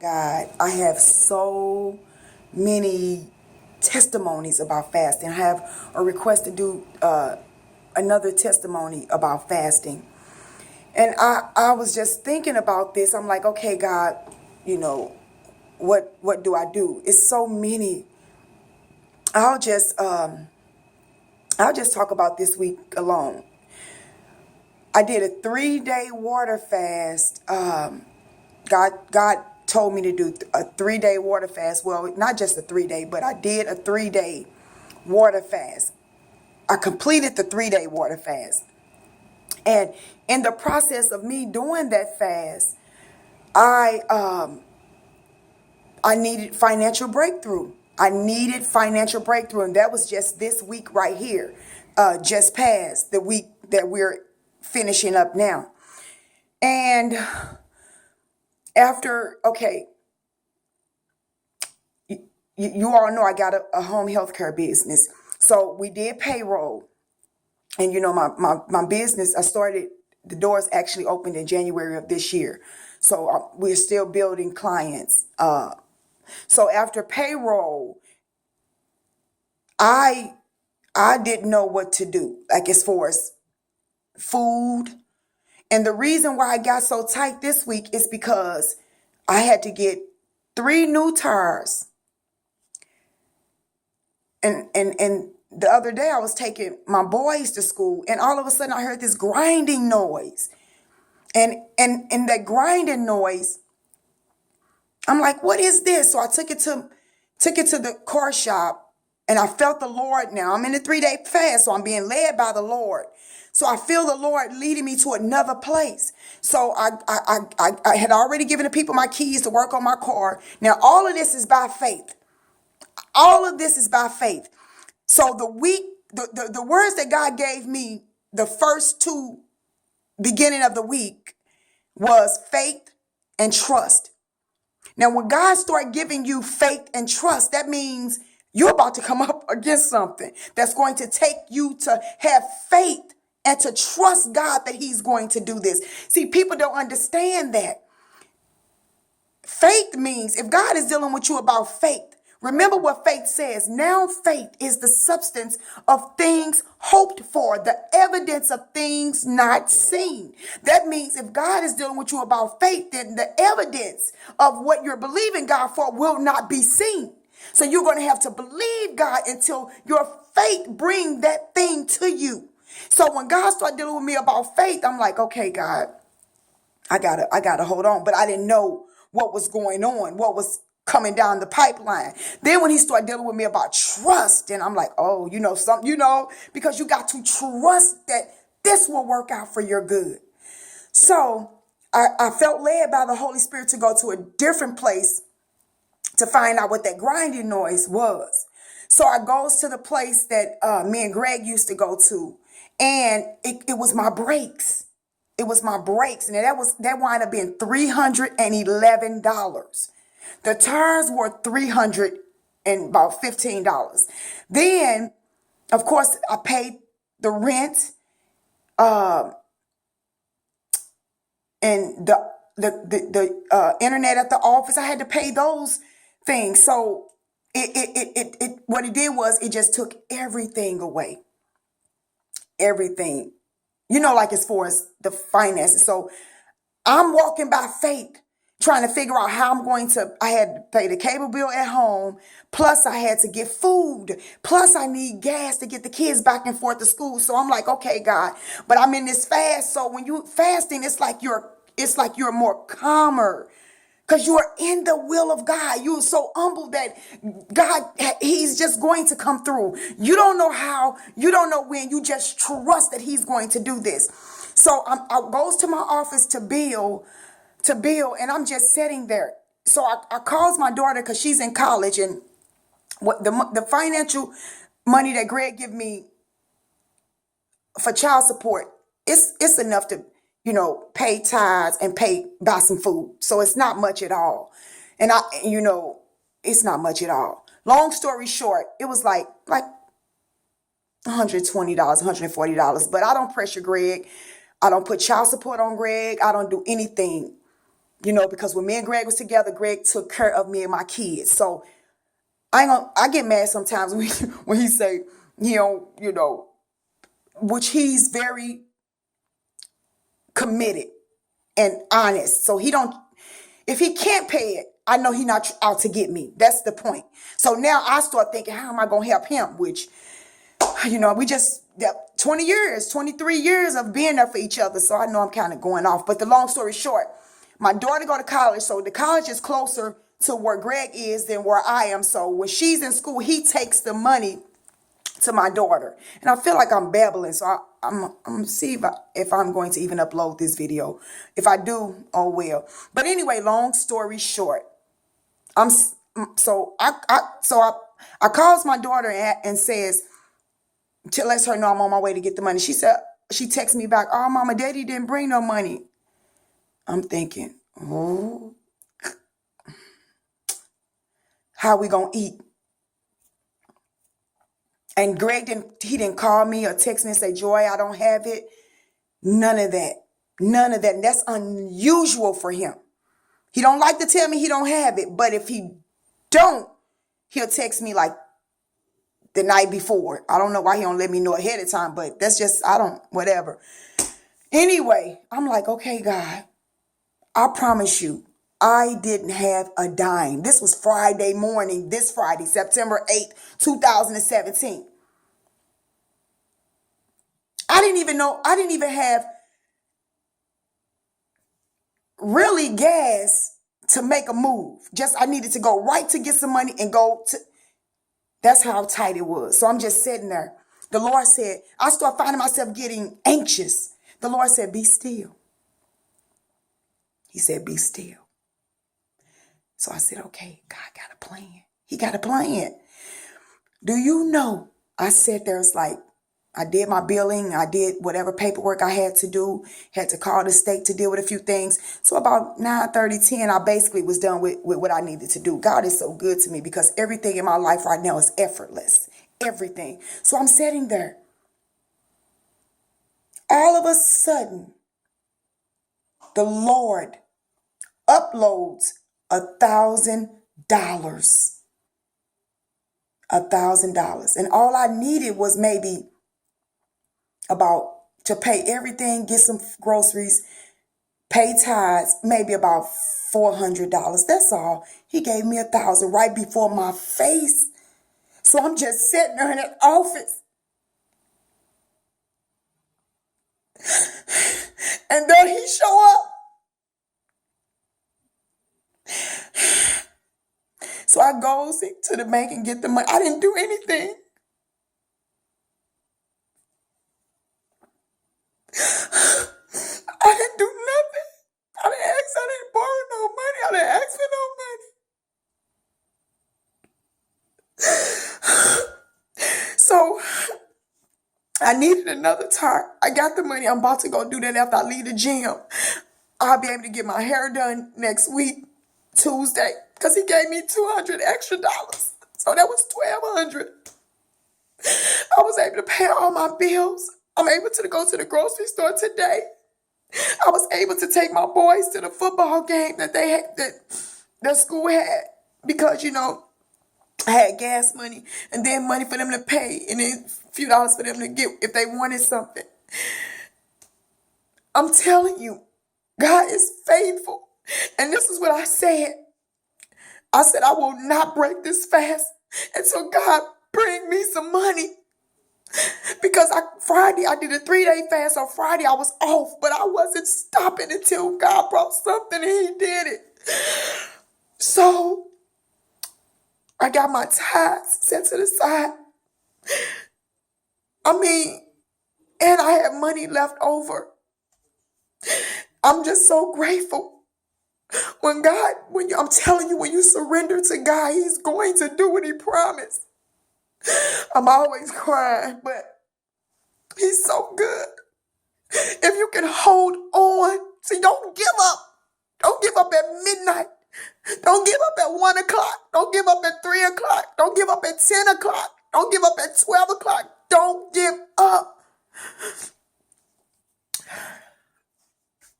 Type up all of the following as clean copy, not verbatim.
God, I have so many testimonies about fasting. I have a request to do another testimony about fasting. And I was just thinking about this. I'm like, okay, God, you know, what do I do? It's so many. I'll just I'll just talk about this week alone. I did a 3-day water fast. God told me to do a 3-day water fast. Well, not just a 3-day, but I did a 3-day water fast. I completed the 3-day water fast. And in the process of me doing that fast, I needed financial breakthrough. I needed financial breakthrough, and that was just this week right here, just past the week that we're finishing up now. And after, okay, you all know I got a home health care business. So we did payroll. And, my business, the doors actually opened in January of this year. So we're still building clients. So after payroll, I didn't know what to do, like as far as food. And the reason why I got so tight this week is because I had to get 3 new tires. And the other day I was taking my boys to school, and all of a sudden I heard this grinding noise. And that grinding noise, I'm like, what is this? So I took it to the car shop, and I felt the Lord. Now I'm in a 3-day fast, so I'm being led by the Lord. So I feel the Lord leading me to another place. So I had already given the people my keys to work on my car. Now all of this is by faith. All of this is by faith. So the words that God gave me the first 2 beginning of the week was faith and trust. Now, when God starts giving you faith and trust, that means you're about to come up against something that's going to take you to have faith and to trust God that he's going to do this. See, people don't understand that. Faith means if God is dealing with you about faith, remember what faith says. Now faith is the substance of things hoped for, the evidence of things not seen. That means if God is dealing with you about faith, then the evidence of what you're believing God for will not be seen. So you're going to have to believe God until your faith bring that thing to you. So when God started dealing with me about faith, I'm like, okay, God, I gotta hold on. But I didn't know what was going on, what was coming down the pipeline. Then when he started dealing with me about trust, and I'm like, oh, because you got to trust that this will work out for your good. So I felt led by the Holy Spirit to go to a different place to find out what that grinding noise was. So I goes to the place that me and Greg used to go to, and it was my brakes. It was my brakes, and that wound up being $311. The tires were $315. Then, of course, I paid the rent, and the internet at the office. I had to pay those things. So what it did was it just took everything away. Everything. Like as far as the finances. So I'm walking by faith, trying to figure out how I had to pay the cable bill at home. Plus I had to get food. Plus I need gas to get the kids back and forth to school. So I'm like, okay, God, but I'm in this fast. So when you fasting, it's like you're more calmer. Because you are in the will of God. You are so humble that God, he's just going to come through. You don't know how, you don't know when, you just trust that he's going to do this. So I goes to my office to bill, and I'm just sitting there. So I calls my daughter because she's in college, and what the financial money that Greg give me for child support, it's enough to pay tithes and buy some food. So it's not much at all. And it's not much at all. Long story short, it was like $120, $140. But I don't pressure Greg. I don't put child support on Greg. I don't do anything. because when me and Greg was together, Greg took care of me and my kids. So I get mad sometimes when he say, which he's very committed and honest. So if he can't pay it, I know he's not out to get me. That's the point. So now I start thinking, how am I going to help him? Which, we just 20 years, 23 years of being there for each other. So I know I'm kind of going off. But the long story short, my daughter go to college. So the college is closer to where Greg is than where I am. So when she's in school, he takes the money to my daughter. And I feel like I'm babbling. So I'm going to see if I'm going to even upload this video. If I do, oh well. But anyway, long story short, I calls my daughter and says, lets her know I'm on my way to get the money. She texts me back, oh, mama, daddy didn't bring no money. I'm thinking, oh, how we gonna eat? And Greg didn't call me or text me and say, Joy, I don't have it. None of that. And that's unusual for him. He don't like to tell me he don't have it, but if he don't, he'll text me like the night before. I don't know why he don't let me know ahead of time, but that's just, whatever. Anyway, I'm like, okay, God, I promise you, I didn't have a dime. This was Friday morning, this Friday, September 8th, 2017. I didn't even have really gas to make a move. I needed to go right to get some money and that's how tight it was. So I'm just sitting there. The Lord said, I start finding myself getting anxious. The Lord said, be still. He said, be still. So I said, okay, God got a plan. He got a plan. Do you know? I sat there, it's like, I did my billing. I did whatever paperwork I had to do. Had to call the state to deal with a few things. So about 9:30, 10, I basically was done with what I needed to do. God is so good to me because everything in my life right now is effortless. Everything. So I'm sitting there. All of a sudden, the Lord uploads $1,000. $1,000. And all I needed was maybe to pay everything, get some groceries, pay tithes, maybe about $400. That's all. He gave me $1,000 right before my face. So I'm just sitting there in that office. And then he show up. So I go to the bank and get the money. I didn't do anything. I didn't do nothing. I didn't borrow no money. I didn't ask for no money. So I needed another tire. I got the money. I'm about to go do that after I leave the gym. I'll be able to get my hair done next week, Tuesday, because he gave me $200 extra. So that was $1,200. I was able to pay all my bills. I'm able to go to the grocery store today. I was able to take my boys to the football game that the school had because, I had gas money and then money for them to pay and then a few dollars for them to get if they wanted something. I'm telling you, God is faithful. And this is what I said. I said, I will not break this fast until God bring me some money. Because Friday, I did a 3-day fast. On Friday, I was off, but I wasn't stopping until God brought something and he did it. So I got my tithes set to the side. And I had money left over. I'm just so grateful. I'm telling you, when you surrender to God, he's going to do what he promised. I'm always crying, but he's so good. If you can hold on, see, don't give up. Don't give up at midnight. Don't give up at 1 o'clock. Don't give up at 3 o'clock. Don't give up at 10 o'clock. Don't give up at 12 o'clock. Don't give up.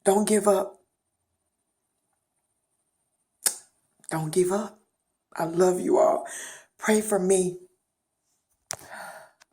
Don't give up. Don't give up. I love you all. Pray for me.